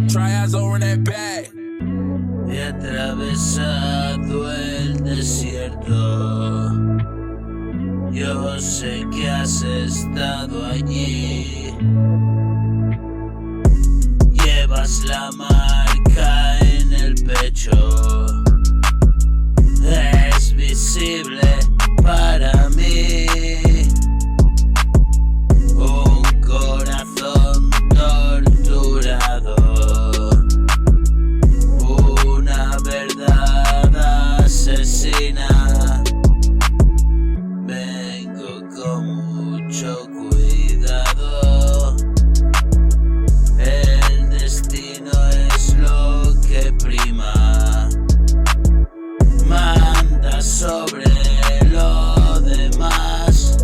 Triads over in that bag. He atravesado el desierto. Yo sé que has estado allí. Llevas la marca en el pecho. Es visible para mí. Un corazón torturado. Una verdad asesina. Vengo con mucho cuidado. El destino es lo que prima. Manda sobre lo demás.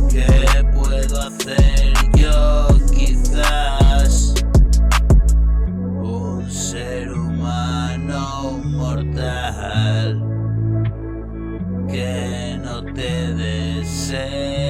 ¿Qué puedo hacer yo quizás? Un ser humano mortal que no te desea.